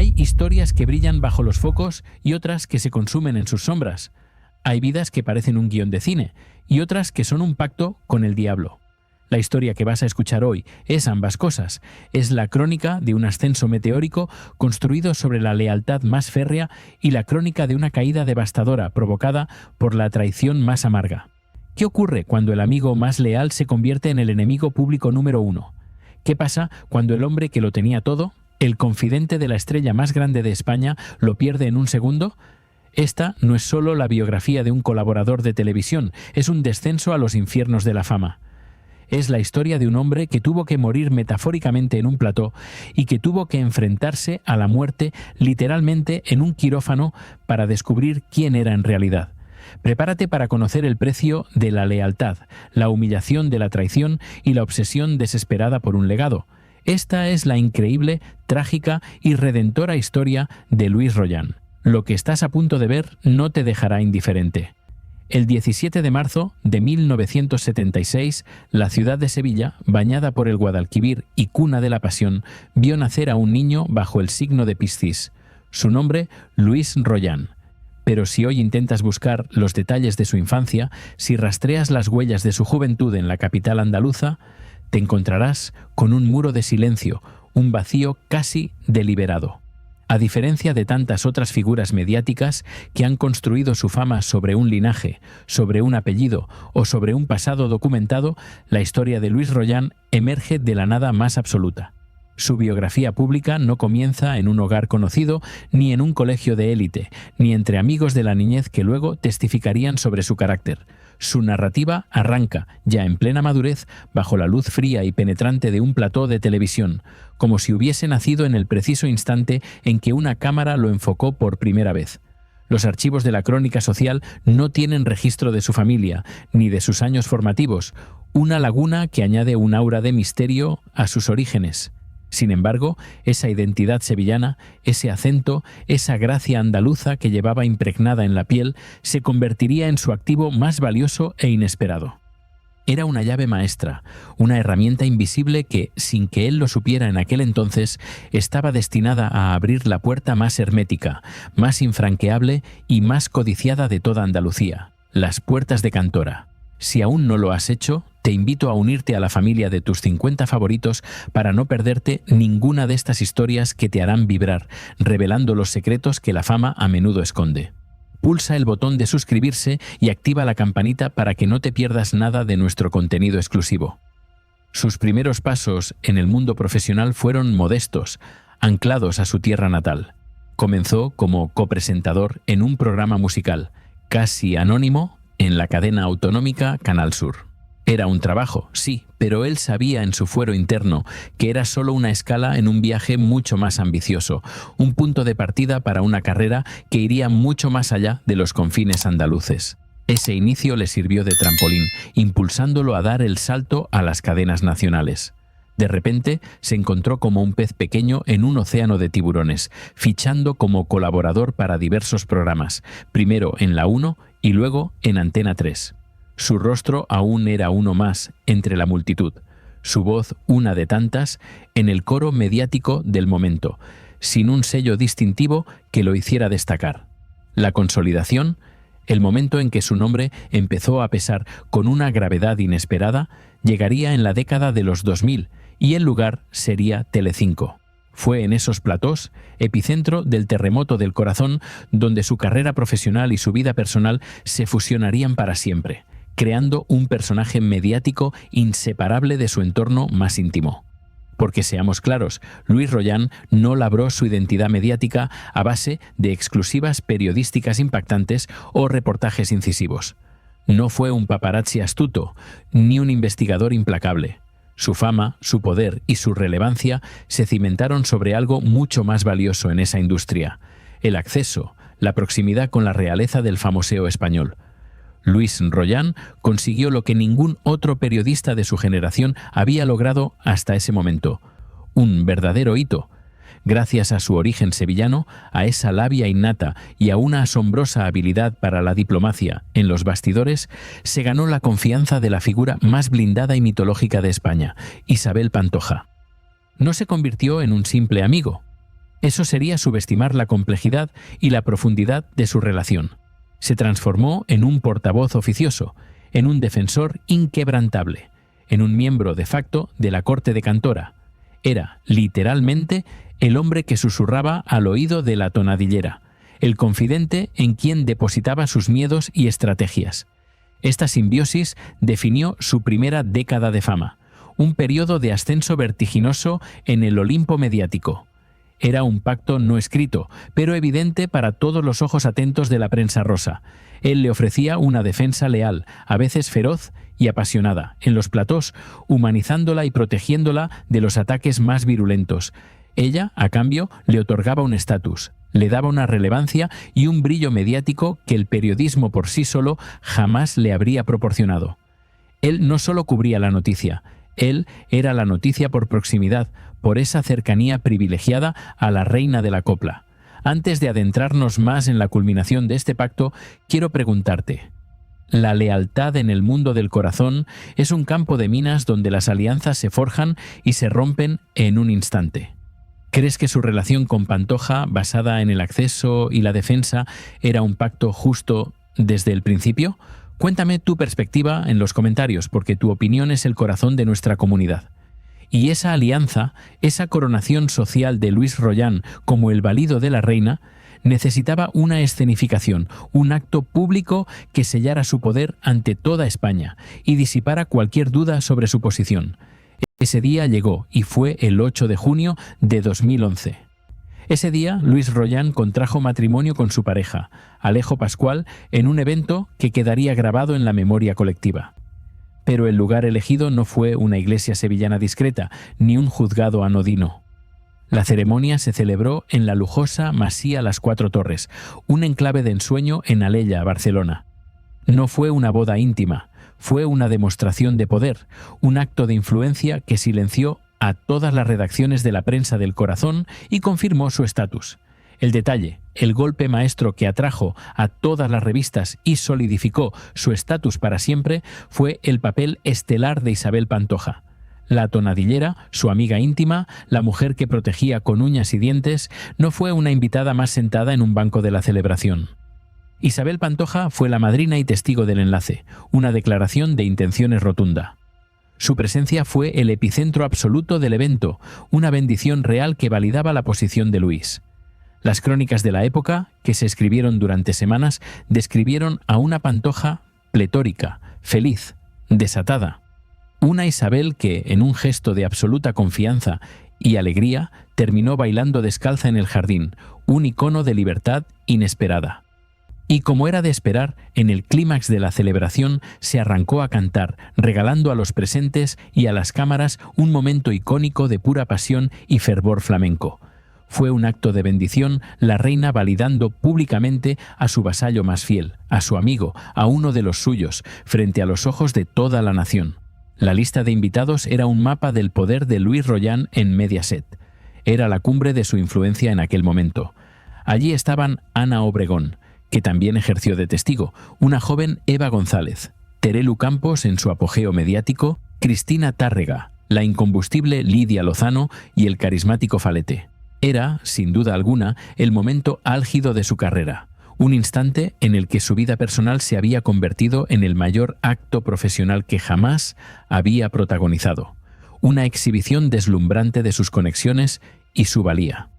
Hay historias que brillan bajo los focos y otras que se consumen en sus sombras. Hay vidas que parecen un guión de cine y otras que son un pacto con el diablo. La historia que vas a escuchar hoy es ambas cosas. Es la crónica de un ascenso meteórico construido sobre la lealtad más férrea y la crónica de una caída devastadora provocada por la traición más amarga. ¿Qué ocurre cuando el amigo más leal se convierte en el enemigo público número uno? ¿Qué pasa cuando el hombre que lo tenía todo, el confidente de la estrella más grande de España, lo pierde en un segundo? Esta no es solo la biografía de un colaborador de televisión, es un descenso a los infiernos de la fama. Es la historia de un hombre que tuvo que morir metafóricamente en un plató y que tuvo que enfrentarse a la muerte literalmente en un quirófano para descubrir quién era en realidad. Prepárate para conocer el precio de la lealtad, la humillación de la traición y la obsesión desesperada por un legado. Esta es la increíble, trágica y redentora historia de Luis Rollán. Lo que estás a punto de ver no te dejará indiferente. El 17 de marzo de 1976, la ciudad de Sevilla, bañada por el Guadalquivir y cuna de la pasión, vio nacer a un niño bajo el signo de Piscis. Su nombre, Luis Rollán. Pero si hoy intentas buscar los detalles de su infancia, si rastreas las huellas de su juventud en la capital andaluza, te encontrarás con un muro de silencio, un vacío casi deliberado. A diferencia de tantas otras figuras mediáticas que han construido su fama sobre un linaje, sobre un apellido o sobre un pasado documentado, la historia de Luis Rollán emerge de la nada más absoluta. Su biografía pública no comienza en un hogar conocido, ni en un colegio de élite, ni entre amigos de la niñez que luego testificarían sobre su carácter. Su narrativa arranca, ya en plena madurez, bajo la luz fría y penetrante de un plató de televisión, como si hubiese nacido en el preciso instante en que una cámara lo enfocó por primera vez. Los archivos de la crónica social no tienen registro de su familia, ni de sus años formativos, una laguna que añade un aura de misterio a sus orígenes. Sin embargo, esa identidad sevillana, ese acento, esa gracia andaluza que llevaba impregnada en la piel, se convertiría en su activo más valioso e inesperado. Era una llave maestra, una herramienta invisible que, sin que él lo supiera en aquel entonces, estaba destinada a abrir la puerta más hermética, más infranqueable y más codiciada de toda Andalucía, las puertas de Cantora. Si aún no lo has hecho, te invito a unirte a la familia de tus 50 favoritos para no perderte ninguna de estas historias que te harán vibrar, revelando los secretos que la fama a menudo esconde. Pulsa el botón de suscribirse y activa la campanita para que no te pierdas nada de nuestro contenido exclusivo. Sus primeros pasos en el mundo profesional fueron modestos, anclados a su tierra natal. Comenzó como copresentador en un programa musical, casi anónimo, en la cadena autonómica Canal Sur. Era un trabajo, sí, pero él sabía en su fuero interno que era solo una escala en un viaje mucho más ambicioso, un punto de partida para una carrera que iría mucho más allá de los confines andaluces. Ese inicio le sirvió de trampolín, impulsándolo a dar el salto a las cadenas nacionales. De repente se encontró como un pez pequeño en un océano de tiburones, fichando como colaborador para diversos programas, primero en La 1 y luego en Antena 3. Su rostro aún era uno más entre la multitud, su voz una de tantas en el coro mediático del momento, sin un sello distintivo que lo hiciera destacar. La consolidación, el momento en que su nombre empezó a pesar con una gravedad inesperada, llegaría en la década de los 2000 y el lugar sería Telecinco. Fue en esos platós, epicentro del terremoto del corazón, donde su carrera profesional y su vida personal se fusionarían para siempre, creando un personaje mediático inseparable de su entorno más íntimo. Porque seamos claros, Luis Rollán no labró su identidad mediática a base de exclusivas periodísticas impactantes o reportajes incisivos. No fue un paparazzi astuto, ni un investigador implacable. Su fama, su poder y su relevancia se cimentaron sobre algo mucho más valioso en esa industria: el acceso, la proximidad con la realeza del famoseo español. Luis Rollán consiguió lo que ningún otro periodista de su generación había logrado hasta ese momento: un verdadero hito. Gracias a su origen sevillano, a esa labia innata y a una asombrosa habilidad para la diplomacia en los bastidores, se ganó la confianza de la figura más blindada y mitológica de España, Isabel Pantoja. No se convirtió en un simple amigo. Eso sería subestimar la complejidad y la profundidad de su relación. Se transformó en un portavoz oficioso, en un defensor inquebrantable, en un miembro de facto de la corte de Cantora. Era, literalmente, el hombre que susurraba al oído de la tonadillera, el confidente en quien depositaba sus miedos y estrategias. Esta simbiosis definió su primera década de fama, un periodo de ascenso vertiginoso en el Olimpo mediático. Era un pacto no escrito, pero evidente para todos los ojos atentos de la prensa rosa. Él le ofrecía una defensa leal, a veces feroz y apasionada, en los platós, humanizándola y protegiéndola de los ataques más virulentos. Ella, a cambio, le otorgaba un estatus, le daba una relevancia y un brillo mediático que el periodismo por sí solo jamás le habría proporcionado. Él no solo cubría la noticia, él era la noticia por proximidad, por esa cercanía privilegiada a la reina de la copla. Antes de adentrarnos más en la culminación de este pacto, quiero preguntarte: ¿la lealtad en el mundo del corazón es un campo de minas donde las alianzas se forjan y se rompen en un instante? ¿Crees que su relación con Pantoja, basada en el acceso y la defensa, era un pacto justo desde el principio? Cuéntame tu perspectiva en los comentarios, porque tu opinión es el corazón de nuestra comunidad. Y esa alianza, esa coronación social de Luis Rollán como el valido de la reina, necesitaba una escenificación, un acto público que sellara su poder ante toda España y disipara cualquier duda sobre su posición. Ese día llegó y fue el 8 de junio de 2011. Ese día, Luis Rollán contrajo matrimonio con su pareja, Alejo Pascual, en un evento que quedaría grabado en la memoria colectiva. Pero el lugar elegido no fue una iglesia sevillana discreta, ni un juzgado anodino. La ceremonia se celebró en la lujosa Masía Las Cuatro Torres, un enclave de ensueño en Alella, Barcelona. No fue una boda íntima, fue una demostración de poder, un acto de influencia que silenció a todas las redacciones de la prensa del corazón y confirmó su estatus. El detalle, el golpe maestro que atrajo a todas las revistas y solidificó su estatus para siempre, fue el papel estelar de Isabel Pantoja. La tonadillera, su amiga íntima, la mujer que protegía con uñas y dientes, no fue una invitada más sentada en un banco de la celebración. Isabel Pantoja fue la madrina y testigo del enlace, una declaración de intenciones rotunda. Su presencia fue el epicentro absoluto del evento, una bendición real que validaba la posición de Luis. Las crónicas de la época, que se escribieron durante semanas, describieron a una Pantoja pletórica, feliz, desatada. Una Isabel que, en un gesto de absoluta confianza y alegría, terminó bailando descalza en el jardín, un icono de libertad inesperada. Y como era de esperar, en el clímax de la celebración se arrancó a cantar, regalando a los presentes y a las cámaras un momento icónico de pura pasión y fervor flamenco. Fue un acto de bendición, la reina validando públicamente a su vasallo más fiel, a su amigo, a uno de los suyos, frente a los ojos de toda la nación. La lista de invitados era un mapa del poder de Luis Rollán en Mediaset. Era la cumbre de su influencia en aquel momento. Allí estaban Ana Obregón, que también ejerció de testigo, una joven Eva González, Terelu Campos en su apogeo mediático, Cristina Tárrega, la incombustible Lidia Lozano y el carismático Falete. Era, sin duda alguna, el momento álgido de su carrera, un instante en el que su vida personal se había convertido en el mayor acto profesional que jamás había protagonizado, una exhibición deslumbrante de sus conexiones y su valía.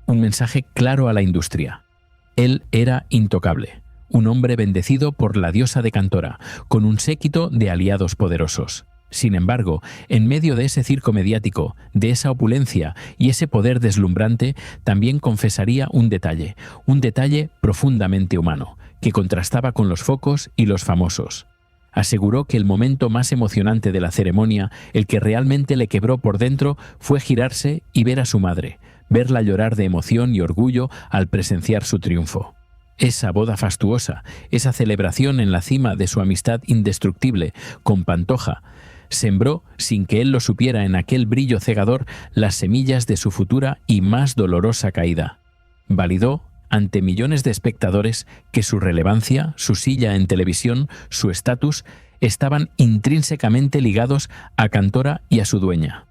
Un mensaje claro a la industria. Él era intocable, un hombre bendecido por la diosa de Cantora, con un séquito de aliados poderosos. Sin embargo, en medio de ese circo mediático, de esa opulencia y ese poder deslumbrante, también confesaría un detalle profundamente humano, que contrastaba con los focos y los famosos. Aseguró que el momento más emocionante de la ceremonia, el que realmente le quebró por dentro, fue girarse y ver a su madre, verla llorar de emoción y orgullo al presenciar su triunfo. Esa boda fastuosa, esa celebración en la cima de su amistad indestructible con Pantoja, sembró, sin que él lo supiera en aquel brillo cegador, las semillas de su futura y más dolorosa caída. Validó, ante millones de espectadores, que su relevancia, su silla en televisión, su estatus, estaban intrínsecamente ligados a Cantora y a su dueña.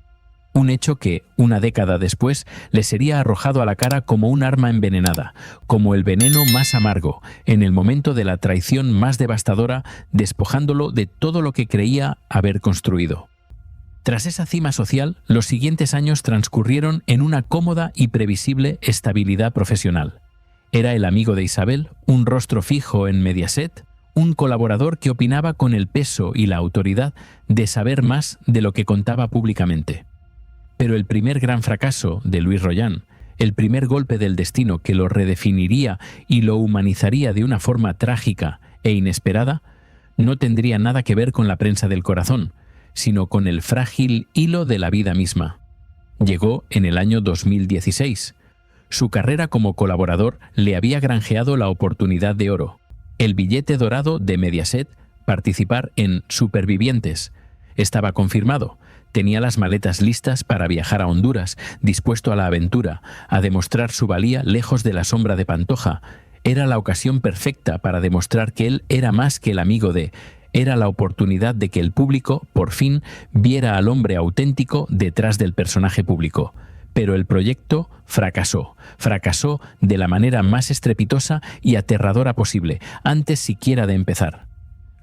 Un hecho que, una década después, le sería arrojado a la cara como un arma envenenada, como el veneno más amargo, en el momento de la traición más devastadora, despojándolo de todo lo que creía haber construido. Tras esa cima social, los siguientes años transcurrieron en una cómoda y previsible estabilidad profesional. Era el amigo de Isabel, un rostro fijo en Mediaset, un colaborador que opinaba con el peso y la autoridad de saber más de lo que contaba públicamente. Pero el primer gran fracaso de Luis Rollán, el primer golpe del destino que lo redefiniría y lo humanizaría de una forma trágica e inesperada, no tendría nada que ver con la prensa del corazón, sino con el frágil hilo de la vida misma. Llegó en el año 2016. Su carrera como colaborador le había granjeado la oportunidad de oro, el billete dorado de Mediaset, participar en Supervivientes. Estaba confirmado. Tenía las maletas listas para viajar a Honduras, dispuesto a la aventura, a demostrar su valía lejos de la sombra de Pantoja. Era la ocasión perfecta para demostrar que él era más que el amigo de... Era la oportunidad de que el público, por fin, viera al hombre auténtico detrás del personaje público. Pero el proyecto fracasó. Fracasó de la manera más estrepitosa y aterradora posible, antes siquiera de empezar.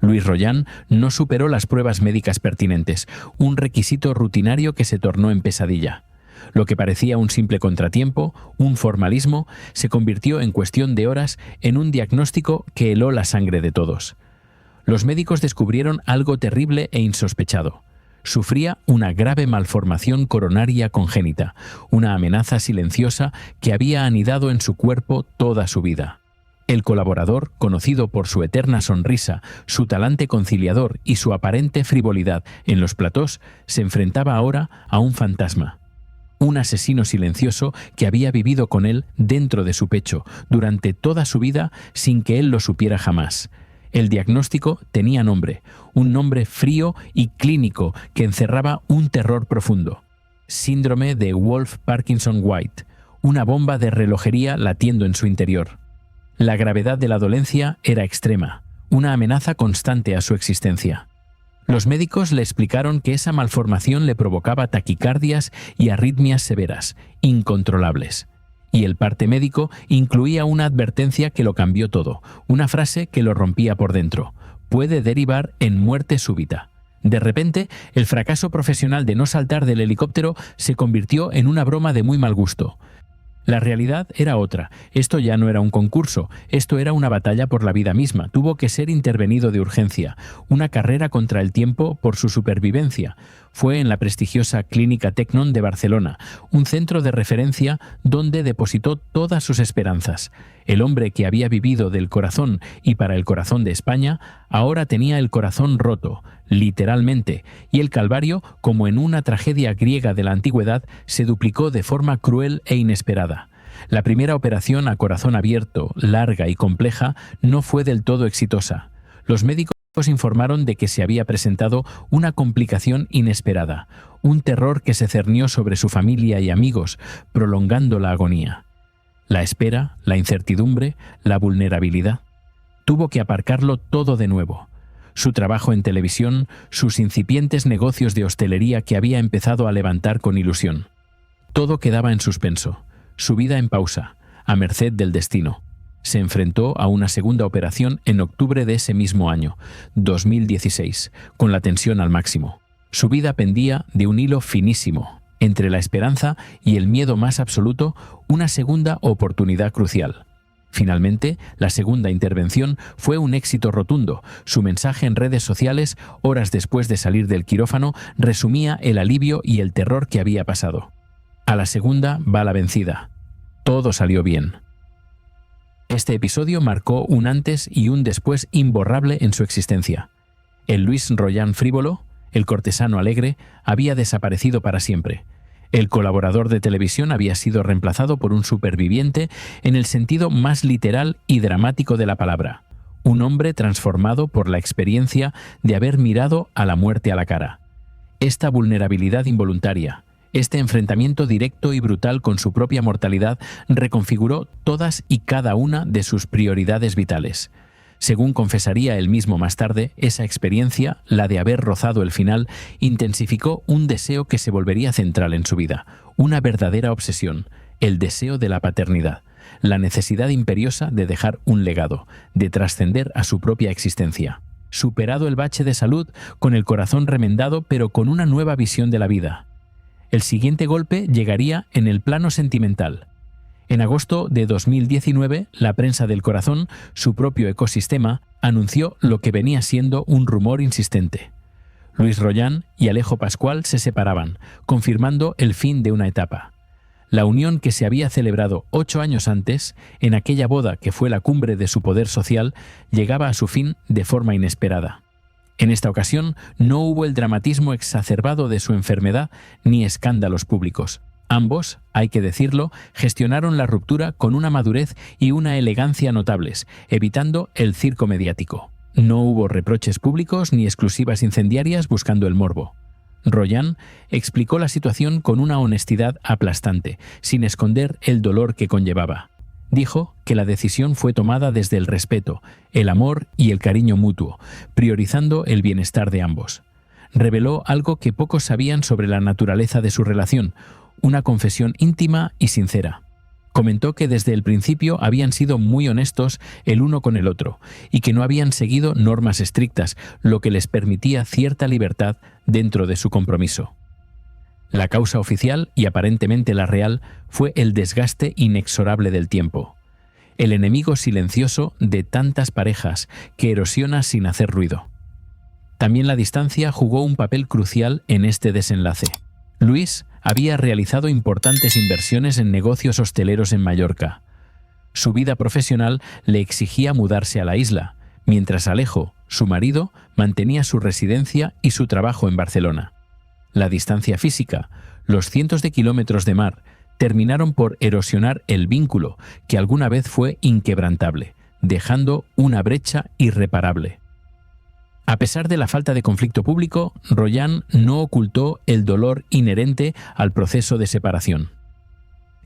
Luis Rollán no superó las pruebas médicas pertinentes, un requisito rutinario que se tornó en pesadilla. Lo que parecía un simple contratiempo, un formalismo, se convirtió en cuestión de horas en un diagnóstico que heló la sangre de todos. Los médicos descubrieron algo terrible e insospechado. Sufría una grave malformación coronaria congénita, una amenaza silenciosa que había anidado en su cuerpo toda su vida. El colaborador, conocido por su eterna sonrisa, su talante conciliador y su aparente frivolidad en los platós, se enfrentaba ahora a un fantasma. Un asesino silencioso que había vivido con él dentro de su pecho durante toda su vida sin que él lo supiera jamás. El diagnóstico tenía nombre, un nombre frío y clínico que encerraba un terror profundo. Síndrome de Wolff-Parkinson-White, una bomba de relojería latiendo en su interior. La gravedad de la dolencia era extrema, una amenaza constante a su existencia. Los médicos le explicaron que esa malformación le provocaba taquicardias y arritmias severas, incontrolables. Y el parte médico incluía una advertencia que lo cambió todo, una frase que lo rompía por dentro. Puede derivar en muerte súbita. De repente, el fracaso profesional de no saltar del helicóptero se convirtió en una broma de muy mal gusto. La realidad era otra. Esto ya no era un concurso, esto era una batalla por la vida misma. Tuvo que ser intervenido de urgencia, una carrera contra el tiempo por su supervivencia. Fue en la prestigiosa Clínica Tecnon de Barcelona, un centro de referencia donde depositó todas sus esperanzas. El hombre que había vivido del corazón y para el corazón de España, ahora tenía el corazón roto, literalmente, y el calvario, como en una tragedia griega de la antigüedad, se duplicó de forma cruel e inesperada. La primera operación a corazón abierto, larga y compleja, no fue del todo exitosa. Los médicos informaron de que se había presentado una complicación inesperada, un terror que se cernió sobre su familia y amigos, prolongando la agonía. La espera, la incertidumbre, la vulnerabilidad. Tuvo que aparcarlo todo de nuevo. Su trabajo en televisión, sus incipientes negocios de hostelería que había empezado a levantar con ilusión. Todo quedaba en suspenso, su vida en pausa, a merced del destino. Se enfrentó a una segunda operación en octubre de ese mismo año, 2016, con la tensión al máximo. Su vida pendía de un hilo finísimo. Entre la esperanza y el miedo más absoluto, una segunda oportunidad crucial. Finalmente, la segunda intervención fue un éxito rotundo. Su mensaje en redes sociales, horas después de salir del quirófano, resumía el alivio y el terror que había pasado. A la segunda va la vencida. Todo salió bien. Este episodio marcó un antes y un después imborrable en su existencia. El Luis Rollán frívolo, el cortesano alegre, había desaparecido para siempre. El colaborador de televisión había sido reemplazado por un superviviente en el sentido más literal y dramático de la palabra. Un hombre transformado por la experiencia de haber mirado a la muerte a la cara. Esta vulnerabilidad involuntaria, este enfrentamiento directo y brutal con su propia mortalidad reconfiguró todas y cada una de sus prioridades vitales. Según confesaría él mismo más tarde, esa experiencia, la de haber rozado el final, intensificó un deseo que se volvería central en su vida, una verdadera obsesión, el deseo de la paternidad, la necesidad imperiosa de dejar un legado, de trascender a su propia existencia. Superado el bache de salud, con el corazón remendado, pero con una nueva visión de la vida. El siguiente golpe llegaría en el plano sentimental. En agosto de 2019, la prensa del corazón, su propio ecosistema, anunció lo que venía siendo un rumor insistente. Luis Royan y Alejo Pascual se separaban, confirmando el fin de una etapa. La unión que se había celebrado 8 años antes, en aquella boda que fue la cumbre de su poder social, llegaba a su fin de forma inesperada. En esta ocasión no hubo el dramatismo exacerbado de su enfermedad ni escándalos públicos. Ambos, hay que decirlo, gestionaron la ruptura con una madurez y una elegancia notables, evitando el circo mediático. No hubo reproches públicos ni exclusivas incendiarias buscando el morbo. Royan explicó la situación con una honestidad aplastante, sin esconder el dolor que conllevaba. Dijo que la decisión fue tomada desde el respeto, el amor y el cariño mutuo, priorizando el bienestar de ambos. Reveló algo que pocos sabían sobre la naturaleza de su relación, una confesión íntima y sincera. Comentó que desde el principio habían sido muy honestos el uno con el otro y que no habían seguido normas estrictas, lo que les permitía cierta libertad dentro de su compromiso. La causa oficial, y aparentemente la real, fue el desgaste inexorable del tiempo. El enemigo silencioso de tantas parejas que erosiona sin hacer ruido. También la distancia jugó un papel crucial en este desenlace. Luis había realizado importantes inversiones en negocios hosteleros en Mallorca. Su vida profesional le exigía mudarse a la isla, mientras Alejo, su marido, mantenía su residencia y su trabajo en Barcelona. La distancia física, los cientos de kilómetros de mar, terminaron por erosionar el vínculo que alguna vez fue inquebrantable, dejando una brecha irreparable. A pesar de la falta de conflicto público, Royan no ocultó el dolor inherente al proceso de separación.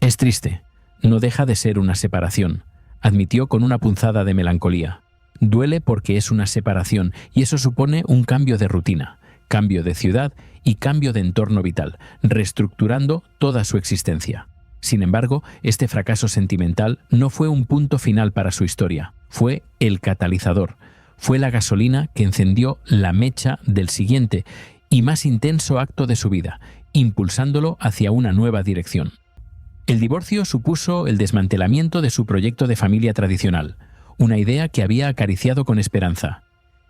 «Es triste, no deja de ser una separación», admitió con una punzada de melancolía. «Duele porque es una separación y eso supone un cambio de rutina, cambio de ciudad y cambio de entorno vital, reestructurando toda su existencia». Sin embargo, este fracaso sentimental no fue un punto final para su historia, fue el catalizador. Fue la gasolina que encendió la mecha del siguiente y más intenso acto de su vida, impulsándolo hacia una nueva dirección. El divorcio supuso el desmantelamiento de su proyecto de familia tradicional, una idea que había acariciado con esperanza.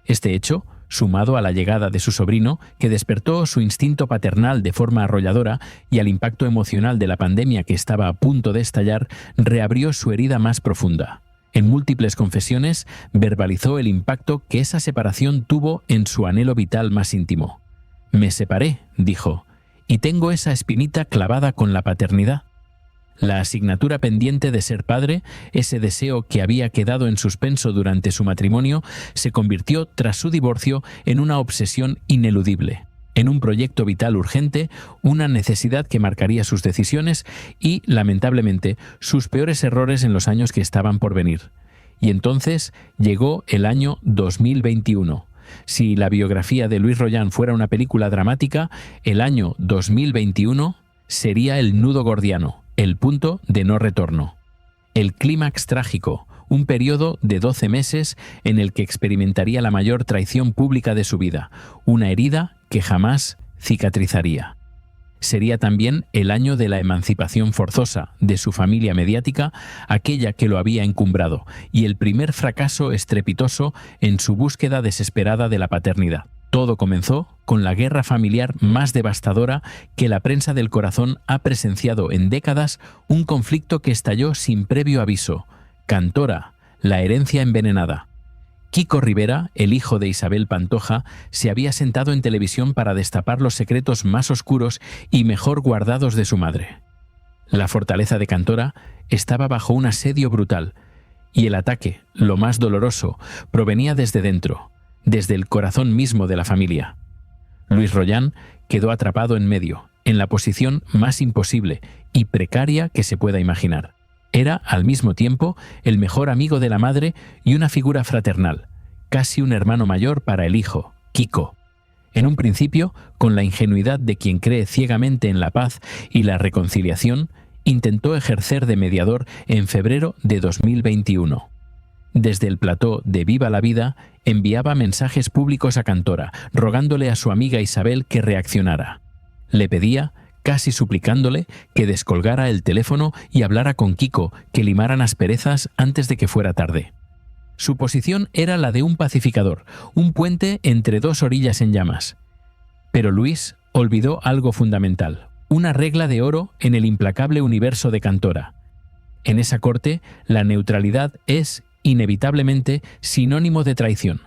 Este hecho, sumado a la llegada de su sobrino, que despertó su instinto paternal de forma arrolladora, y al impacto emocional de la pandemia que estaba a punto de estallar, reabrió su herida más profunda. En múltiples confesiones, verbalizó el impacto que esa separación tuvo en su anhelo vital más íntimo. «Me separé», dijo, «y tengo esa espinita clavada con la paternidad». La asignatura pendiente de ser padre, ese deseo que había quedado en suspenso durante su matrimonio, se convirtió tras su divorcio en una obsesión ineludible, en un proyecto vital urgente, una necesidad que marcaría sus decisiones y, lamentablemente, sus peores errores en los años que estaban por venir. Y entonces llegó el año 2021. Si la biografía de Luis Royan fuera una película dramática, el año 2021 sería el nudo gordiano, el punto de no retorno. El clímax trágico, un periodo de 12 meses en el que experimentaría la mayor traición pública de su vida, una herida que jamás cicatrizaría. Sería también el año de la emancipación forzosa de su familia mediática, aquella que lo había encumbrado, y el primer fracaso estrepitoso en su búsqueda desesperada de la paternidad. Todo comenzó con la guerra familiar más devastadora que la prensa del corazón ha presenciado en décadas, un conflicto que estalló sin previo aviso. Cantora, la herencia envenenada. Kiko Rivera, el hijo de Isabel Pantoja, se había sentado en televisión para destapar los secretos más oscuros y mejor guardados de su madre. La fortaleza de Cantora estaba bajo un asedio brutal, y el ataque, lo más doloroso, provenía desde dentro, desde el corazón mismo de la familia. Luis Royan quedó atrapado en medio, en la posición más imposible y precaria que se pueda imaginar. Era, al mismo tiempo, el mejor amigo de la madre y una figura fraternal, casi un hermano mayor para el hijo, Kiko. En un principio, con la ingenuidad de quien cree ciegamente en la paz y la reconciliación, intentó ejercer de mediador en febrero de 2021. Desde el plató de Viva la Vida, enviaba mensajes públicos a Cantora, rogándole a su amiga Isabel que reaccionara. Le pedía, casi suplicándole, que descolgara el teléfono y hablara con Kiko, que limaran asperezas antes de que fuera tarde. Su posición era la de un pacificador, un puente entre dos orillas en llamas. Pero Luis olvidó algo fundamental, una regla de oro en el implacable universo de Cantora. En esa corte, la neutralidad es, inevitablemente, sinónimo de traición.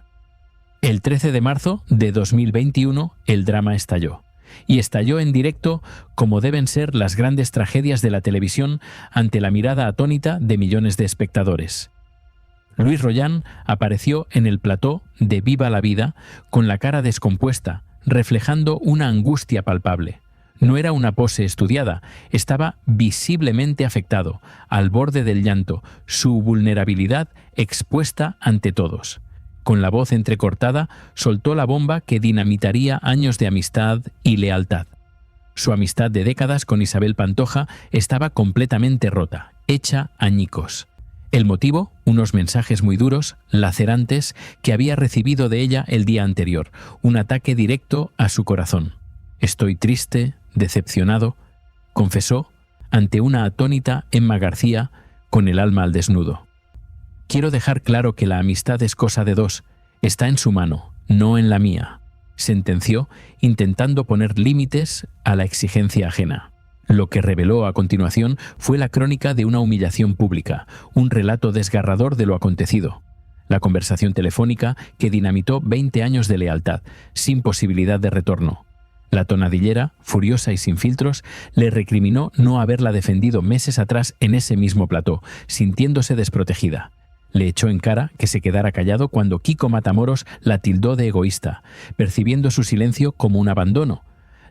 El 13 de marzo de 2021, el drama estalló. Y estalló en directo, como deben ser las grandes tragedias de la televisión, ante la mirada atónita de millones de espectadores. Luis Rollán apareció en el plató de Viva la Vida con la cara descompuesta, reflejando una angustia palpable. No era una pose estudiada, estaba visiblemente afectado, al borde del llanto, su vulnerabilidad expuesta ante todos. Con la voz entrecortada, soltó la bomba que dinamitaría años de amistad y lealtad. Su amistad de décadas con Isabel Pantoja estaba completamente rota, hecha añicos. El motivo, unos mensajes muy duros, lacerantes, que había recibido de ella el día anterior, un ataque directo a su corazón. «Estoy triste, decepcionado», confesó ante una atónita Emma García con el alma al desnudo. «Quiero dejar claro que la amistad es cosa de dos, está en su mano, no en la mía», sentenció, intentando poner límites a la exigencia ajena. Lo que reveló a continuación fue la crónica de una humillación pública, un relato desgarrador de lo acontecido. La conversación telefónica que dinamitó 20 años de lealtad, sin posibilidad de retorno. La tonadillera, furiosa y sin filtros, le recriminó no haberla defendido meses atrás en ese mismo plató, sintiéndose desprotegida. Le echó en cara que se quedara callado cuando Kiko Matamoros la tildó de egoísta, percibiendo su silencio como un abandono.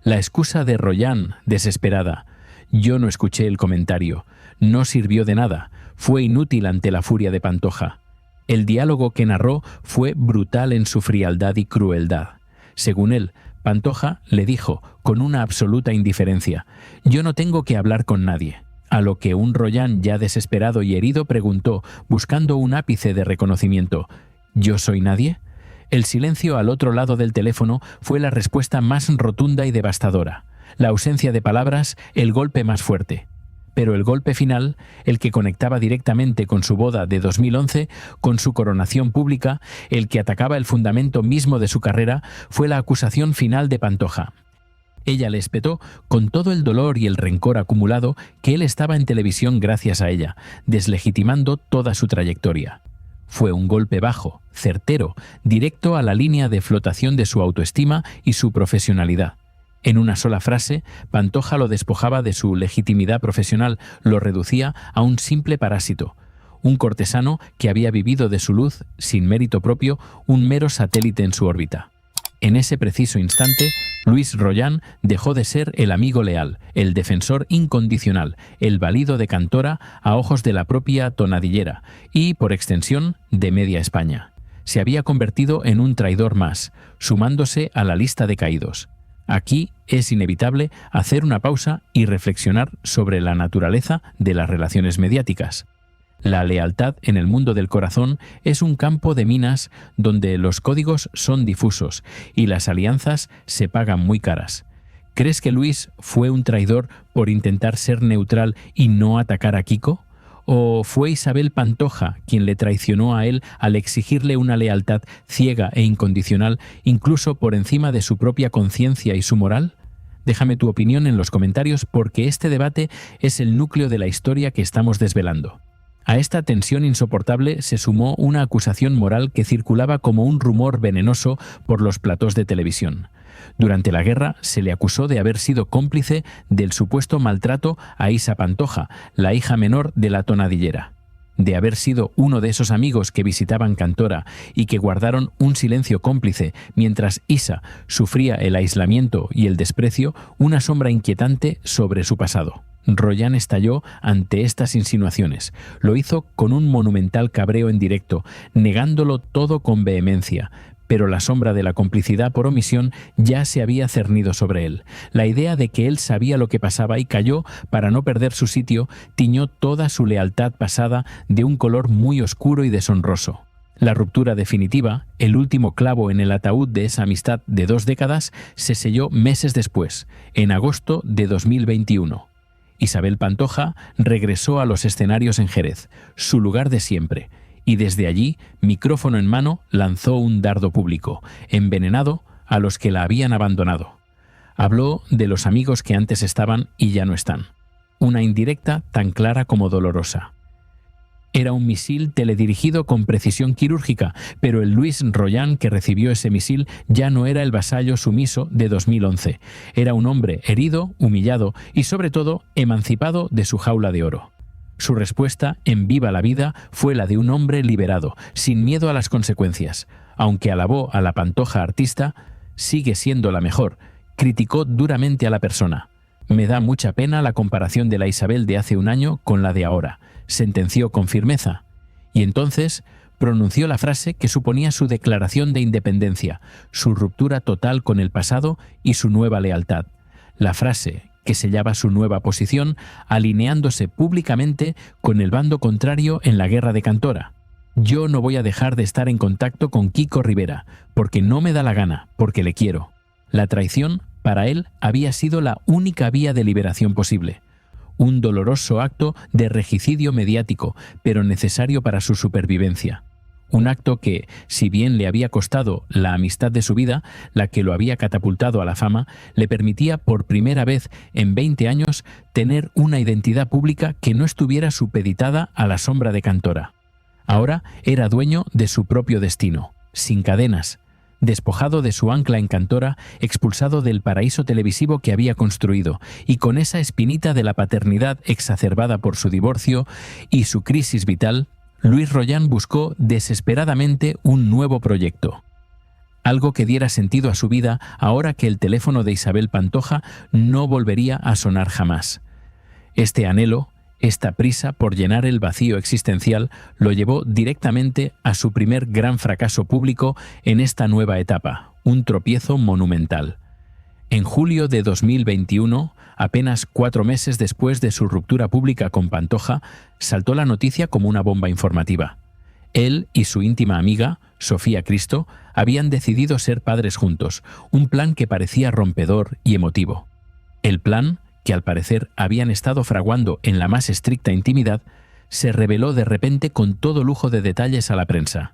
La excusa de Rollán, desesperada: «Yo no escuché el comentario», no sirvió de nada, fue inútil ante la furia de Pantoja. El diálogo que narró fue brutal en su frialdad y crueldad. Según él, Pantoja le dijo, con una absoluta indiferencia: «Yo no tengo que hablar con nadie». A lo que un Rollán ya desesperado y herido preguntó, buscando un ápice de reconocimiento: «¿Yo soy nadie?». El silencio al otro lado del teléfono fue la respuesta más rotunda y devastadora. La ausencia de palabras, el golpe más fuerte. Pero el golpe final, el que conectaba directamente con su boda de 2011, con su coronación pública, el que atacaba el fundamento mismo de su carrera, fue la acusación final de Pantoja. Ella le espetó con todo el dolor y el rencor acumulado que él estaba en televisión gracias a ella, deslegitimando toda su trayectoria. Fue un golpe bajo, certero, directo a la línea de flotación de su autoestima y su profesionalidad. En una sola frase, Pantoja lo despojaba de su legitimidad profesional, lo reducía a un simple parásito, un cortesano que había vivido de su luz, sin mérito propio, un mero satélite en su órbita. En ese preciso instante, Luis Rollán dejó de ser el amigo leal, el defensor incondicional, el valido de Cantora a ojos de la propia tonadillera y, por extensión, de media España. Se había convertido en un traidor más, sumándose a la lista de caídos. Aquí es inevitable hacer una pausa y reflexionar sobre la naturaleza de las relaciones mediáticas. La lealtad en el mundo del corazón es un campo de minas donde los códigos son difusos y las alianzas se pagan muy caras. ¿Crees que Luis fue un traidor por intentar ser neutral y no atacar a Kiko? ¿O fue Isabel Pantoja quien le traicionó a él al exigirle una lealtad ciega e incondicional, incluso por encima de su propia conciencia y su moral? Déjame tu opinión en los comentarios, porque este debate es el núcleo de la historia que estamos desvelando. A esta tensión insoportable se sumó una acusación moral que circulaba como un rumor venenoso por los platós de televisión. Durante la guerra se le acusó de haber sido cómplice del supuesto maltrato a Isa Pantoja, la hija menor de la tonadillera. De haber sido uno de esos amigos que visitaban Cantora y que guardaron un silencio cómplice mientras Isa sufría el aislamiento y el desprecio, una sombra inquietante sobre su pasado. Royan estalló ante estas insinuaciones. Lo hizo con un monumental cabreo en directo, negándolo todo con vehemencia, pero la sombra de la complicidad por omisión ya se había cernido sobre él. La idea de que él sabía lo que pasaba y calló para no perder su sitio tiñó toda su lealtad pasada de un color muy oscuro y deshonroso. La ruptura definitiva, el último clavo en el ataúd de esa amistad de 2 décadas, se selló meses después, en agosto de 2021. Isabel Pantoja regresó a los escenarios en Jerez, su lugar de siempre, y desde allí, micrófono en mano, lanzó un dardo público, envenenado a los que la habían abandonado. Habló de los amigos que antes estaban y ya no están. Una indirecta tan clara como dolorosa. Era un misil teledirigido con precisión quirúrgica, pero el Luis Royan que recibió ese misil ya no era el vasallo sumiso de 2011. Era un hombre herido, humillado y sobre todo emancipado de su jaula de oro. Su respuesta en Viva la Vida fue la de un hombre liberado, sin miedo a las consecuencias. Aunque alabó a la Pantoja artista, sigue siendo la mejor. Criticó duramente a la persona. Me da mucha pena la comparación de la Isabel de hace un año con la de ahora, sentenció con firmeza. Y entonces pronunció la frase que suponía su declaración de independencia, su ruptura total con el pasado y su nueva lealtad. La frase que sellaba su nueva posición, alineándose públicamente con el bando contrario en la guerra de Cantora. Yo no voy a dejar de estar en contacto con Kiko Rivera, porque no me da la gana, porque le quiero. La traición, para él, había sido la única vía de liberación posible. Un doloroso acto de regicidio mediático, pero necesario para su supervivencia. Un acto que, si bien le había costado la amistad de su vida, la que lo había catapultado a la fama, le permitía por primera vez en 20 años tener una identidad pública que no estuviera supeditada a la sombra de Cantora. Ahora era dueño de su propio destino, sin cadenas, despojado de su ancla en Cantora, expulsado del paraíso televisivo que había construido, y con esa espinita de la paternidad exacerbada por su divorcio y su crisis vital, Luis Royan buscó desesperadamente un nuevo proyecto. Algo que diera sentido a su vida ahora que el teléfono de Isabel Pantoja no volvería a sonar jamás. Este anhelo, esta prisa por llenar el vacío existencial, lo llevó directamente a su primer gran fracaso público en esta nueva etapa, un tropiezo monumental. En julio de 2021, apenas 4 meses después de su ruptura pública con Pantoja, saltó la noticia como una bomba informativa. Él y su íntima amiga, Sofía Cristo, habían decidido ser padres juntos, un plan que parecía rompedor y emotivo. El plan, que al parecer habían estado fraguando en la más estricta intimidad, se reveló de repente con todo lujo de detalles a la prensa.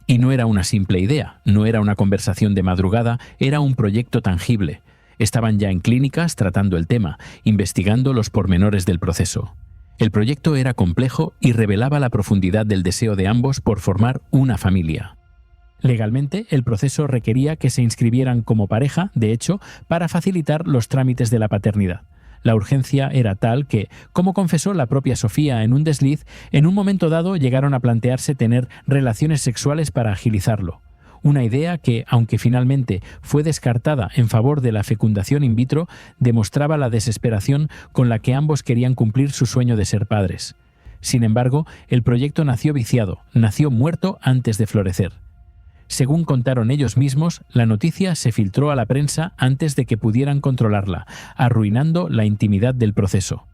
Y no era una simple idea, no era una conversación de madrugada, era un proyecto tangible. Estaban ya en clínicas tratando el tema, investigando los pormenores del proceso. El proyecto era complejo y revelaba la profundidad del deseo de ambos por formar una familia. Legalmente, el proceso requería que se inscribieran como pareja, de hecho, para facilitar los trámites de la paternidad. La urgencia era tal que, como confesó la propia Sofía en un desliz, en un momento dado llegaron a plantearse tener relaciones sexuales para agilizarlo. Una idea que, aunque finalmente fue descartada en favor de la fecundación in vitro, demostraba la desesperación con la que ambos querían cumplir su sueño de ser padres. Sin embargo, el proyecto nació viciado, nació muerto antes de florecer. Según contaron ellos mismos, la noticia se filtró a la prensa antes de que pudieran controlarla, arruinando la intimidad del proceso.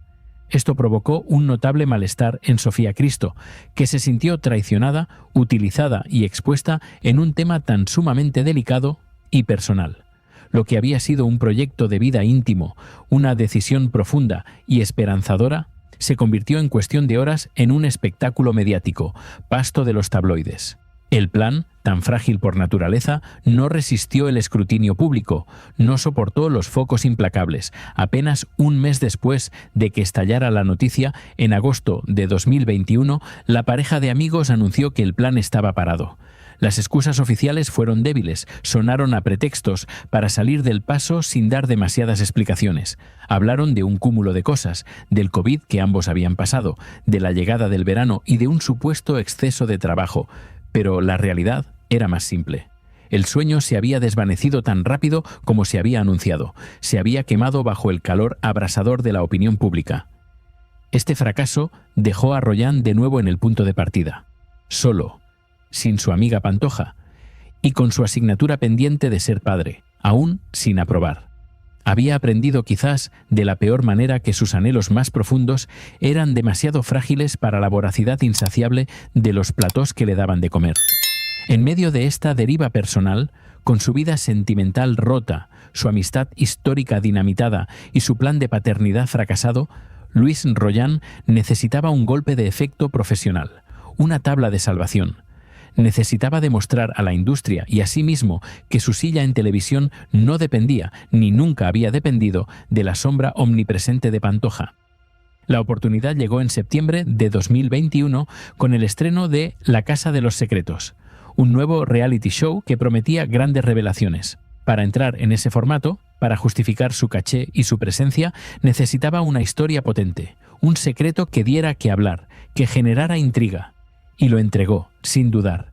Esto provocó un notable malestar en Sofía Cristo, que se sintió traicionada, utilizada y expuesta en un tema tan sumamente delicado y personal. Lo que había sido un proyecto de vida íntimo, una decisión profunda y esperanzadora, se convirtió en cuestión de horas en un espectáculo mediático, pasto de los tabloides. El plan, tan frágil por naturaleza, no resistió el escrutinio público, no soportó los focos implacables. Apenas un mes después de que estallara la noticia, en agosto de 2021, la pareja de amigos anunció que el plan estaba parado. Las excusas oficiales fueron débiles, sonaron a pretextos para salir del paso sin dar demasiadas explicaciones. Hablaron de un cúmulo de cosas, del COVID que ambos habían pasado, de la llegada del verano y de un supuesto exceso de trabajo. Pero la realidad era más simple. El sueño se había desvanecido tan rápido como se había anunciado. Se había quemado bajo el calor abrasador de la opinión pública. Este fracaso dejó a Royan de nuevo en el punto de partida, solo, sin su amiga Pantoja, y con su asignatura pendiente de ser padre, aún sin aprobar. Había aprendido quizás de la peor manera que sus anhelos más profundos eran demasiado frágiles para la voracidad insaciable de los platós que le daban de comer. En medio de esta deriva personal, con su vida sentimental rota, su amistad histórica dinamitada y su plan de paternidad fracasado, Louis Royan necesitaba un golpe de efecto profesional, una tabla de salvación. Necesitaba demostrar a la industria y a sí mismo que su silla en televisión no dependía, ni nunca había dependido, de la sombra omnipresente de Pantoja. La oportunidad llegó en septiembre de 2021 con el estreno de La Casa de los Secretos, un nuevo reality show que prometía grandes revelaciones. Para entrar en ese formato, para justificar su caché y su presencia, necesitaba una historia potente, un secreto que diera que hablar, que generara intriga. Y lo entregó, sin dudar.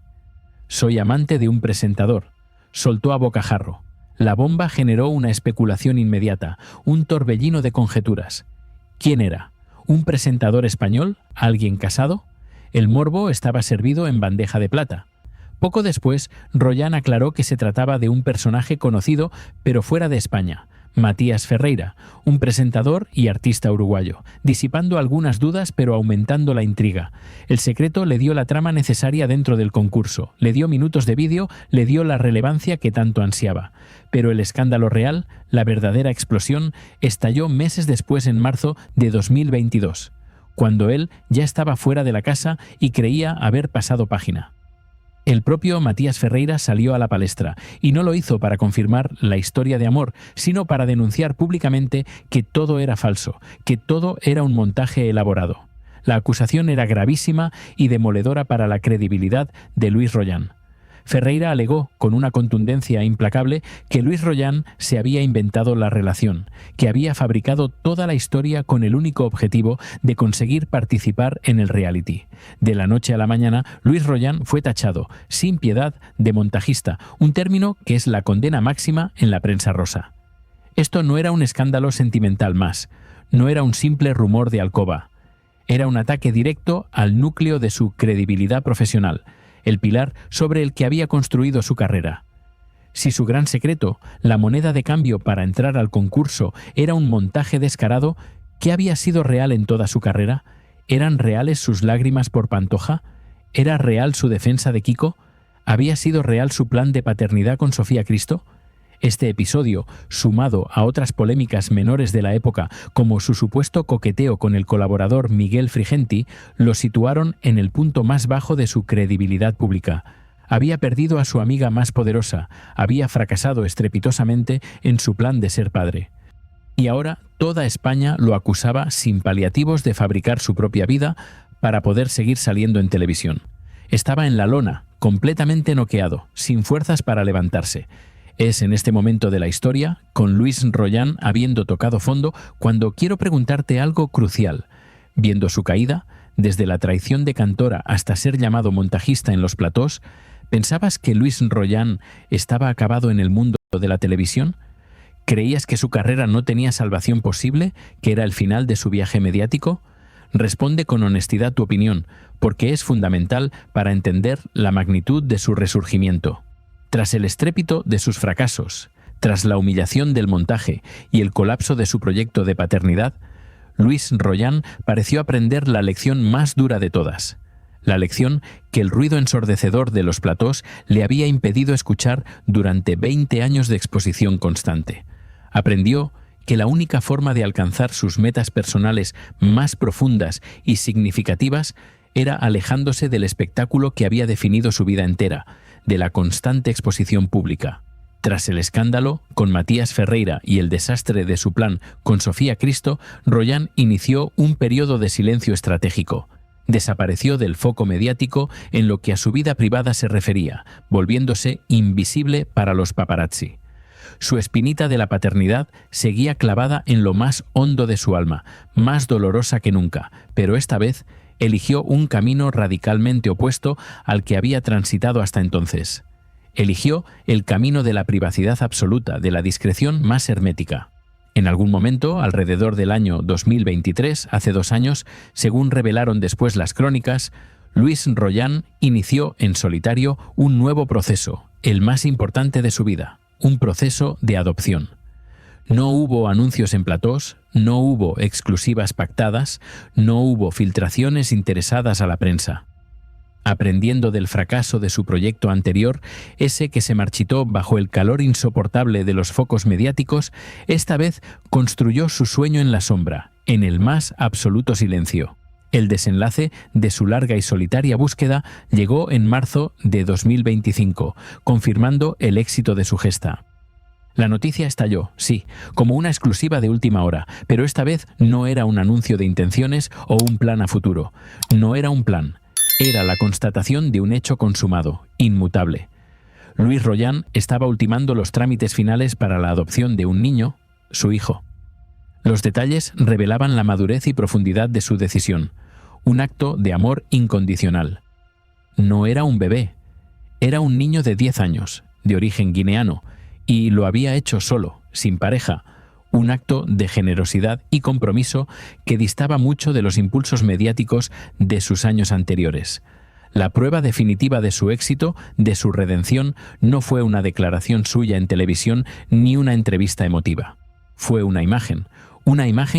Soy amante de un presentador. Soltó a bocajarro. La bomba generó una especulación inmediata, un torbellino de conjeturas. ¿Quién era? ¿Un presentador español? ¿Alguien casado? El morbo estaba servido en bandeja de plata. Poco después, Royan aclaró que se trataba de un personaje conocido, pero fuera de España, Matías Ferreira, un presentador y artista uruguayo, disipando algunas dudas pero aumentando la intriga. El secreto le dio la trama necesaria dentro del concurso, le dio minutos de vídeo, le dio la relevancia que tanto ansiaba. Pero el escándalo real, la verdadera explosión, estalló meses después en marzo de 2022, cuando él ya estaba fuera de la casa y creía haber pasado página. El propio Matías Ferreira salió a la palestra, y no lo hizo para confirmar la historia de amor, sino para denunciar públicamente que todo era falso, que todo era un montaje elaborado. La acusación era gravísima y demoledora para la credibilidad de Louis Royan. Ferreira alegó, con una contundencia implacable, que Louis Royan se había inventado la relación, que había fabricado toda la historia con el único objetivo de conseguir participar en el reality. De la noche a la mañana, Louis Royan fue tachado, sin piedad, de montajista, un término que es la condena máxima en la prensa rosa. Esto no era un escándalo sentimental más, no era un simple rumor de alcoba. Era un ataque directo al núcleo de su credibilidad profesional, el pilar sobre el que había construido su carrera. Si su gran secreto, la moneda de cambio para entrar al concurso, era un montaje descarado, ¿qué había sido real en toda su carrera? ¿Eran reales sus lágrimas por Pantoja? ¿Era real su defensa de Kiko? ¿Había sido real su plan de paternidad con Sofía Cristo? Este episodio, sumado a otras polémicas menores de la época, como su supuesto coqueteo con el colaborador Miguel Frigenti, lo situaron en el punto más bajo de su credibilidad pública. Había perdido a su amiga más poderosa, había fracasado estrepitosamente en su plan de ser padre. Y ahora toda España lo acusaba sin paliativos de fabricar su propia vida para poder seguir saliendo en televisión. Estaba en la lona, completamente noqueado, sin fuerzas para levantarse. Es en este momento de la historia, con Louis Royan habiendo tocado fondo, cuando quiero preguntarte algo crucial. Viendo su caída, desde la traición de cantora hasta ser llamado montajista en los platós, ¿pensabas que Louis Royan estaba acabado en el mundo de la televisión? ¿Creías que su carrera no tenía salvación posible, que era el final de su viaje mediático? Responde con honestidad tu opinión, porque es fundamental para entender la magnitud de su resurgimiento. Tras el estrépito de sus fracasos, tras la humillación del montaje y el colapso de su proyecto de paternidad, Louis Royan pareció aprender la lección más dura de todas. La lección que el ruido ensordecedor de los platós le había impedido escuchar durante 20 años de exposición constante. Aprendió que la única forma de alcanzar sus metas personales más profundas y significativas era alejándose del espectáculo que había definido su vida entera, de la constante exposición pública. Tras el escándalo con Matías Ferreira y el desastre de su plan con Sofía Cristo, Royan inició un periodo de silencio estratégico. Desapareció del foco mediático en lo que a su vida privada se refería, volviéndose invisible para los paparazzi. Su espinita de la paternidad seguía clavada en lo más hondo de su alma, más dolorosa que nunca, pero esta vez eligió un camino radicalmente opuesto al que había transitado hasta entonces. Eligió el camino de la privacidad absoluta, de la discreción más hermética. En algún momento, alrededor del año 2023, hace 2 años, según revelaron después las crónicas, Louis Royan inició en solitario un nuevo proceso, el más importante de su vida, un proceso de adopción. No hubo anuncios en platós, no hubo exclusivas pactadas, no hubo filtraciones interesadas a la prensa. Aprendiendo del fracaso de su proyecto anterior, ese que se marchitó bajo el calor insoportable de los focos mediáticos, esta vez construyó su sueño en la sombra, en el más absoluto silencio. El desenlace de su larga y solitaria búsqueda llegó en marzo de 2025, confirmando el éxito de su gesta. La noticia estalló, sí, como una exclusiva de última hora, pero esta vez no era un anuncio de intenciones o un plan a futuro. No era un plan. Era la constatación de un hecho consumado, inmutable. Louis Royan estaba ultimando los trámites finales para la adopción de un niño, su hijo. Los detalles revelaban la madurez y profundidad de su decisión, un acto de amor incondicional. No era un bebé, era un niño de 10 años, de origen guineano, y lo había hecho solo, sin pareja, un acto de generosidad y compromiso que distaba mucho de los impulsos mediáticos de sus años anteriores. La prueba definitiva de su éxito, de su redención, no fue una declaración suya en televisión ni una entrevista emotiva. Fue una imagen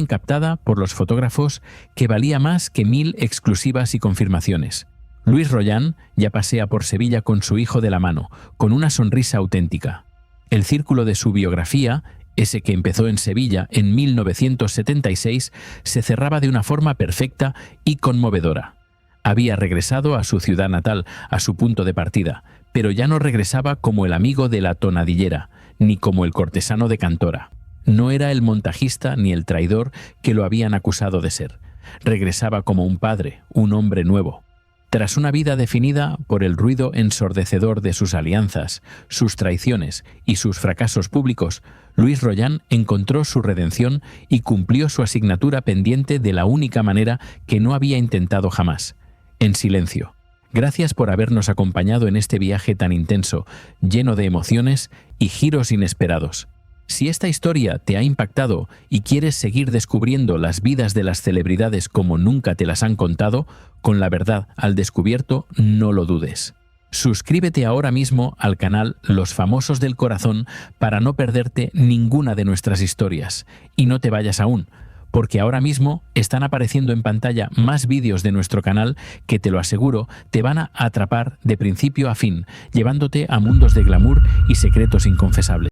captada por los fotógrafos que valía más que 1000 exclusivas y confirmaciones. Louis Royan ya pasea por Sevilla con su hijo de la mano, con una sonrisa auténtica. El círculo de su biografía, ese que empezó en Sevilla en 1976, se cerraba de una forma perfecta y conmovedora. Había regresado a su ciudad natal, a su punto de partida, pero ya no regresaba como el amigo de la tonadillera, ni como el cortesano de Cantora. No era el montajista ni el traidor que lo habían acusado de ser. Regresaba como un padre, un hombre nuevo. Tras una vida definida por el ruido ensordecedor de sus alianzas, sus traiciones y sus fracasos públicos, Louis Royan encontró su redención y cumplió su asignatura pendiente de la única manera que no había intentado jamás, en silencio. Gracias por habernos acompañado en este viaje tan intenso, lleno de emociones y giros inesperados. Si esta historia te ha impactado y quieres seguir descubriendo las vidas de las celebridades como nunca te las han contado, con la verdad al descubierto, no lo dudes. Suscríbete ahora mismo al canal Los Famosos del Corazón para no perderte ninguna de nuestras historias. Y no te vayas aún, porque ahora mismo están apareciendo en pantalla más vídeos de nuestro canal que, te lo aseguro, te van a atrapar de principio a fin, llevándote a mundos de glamour y secretos inconfesables.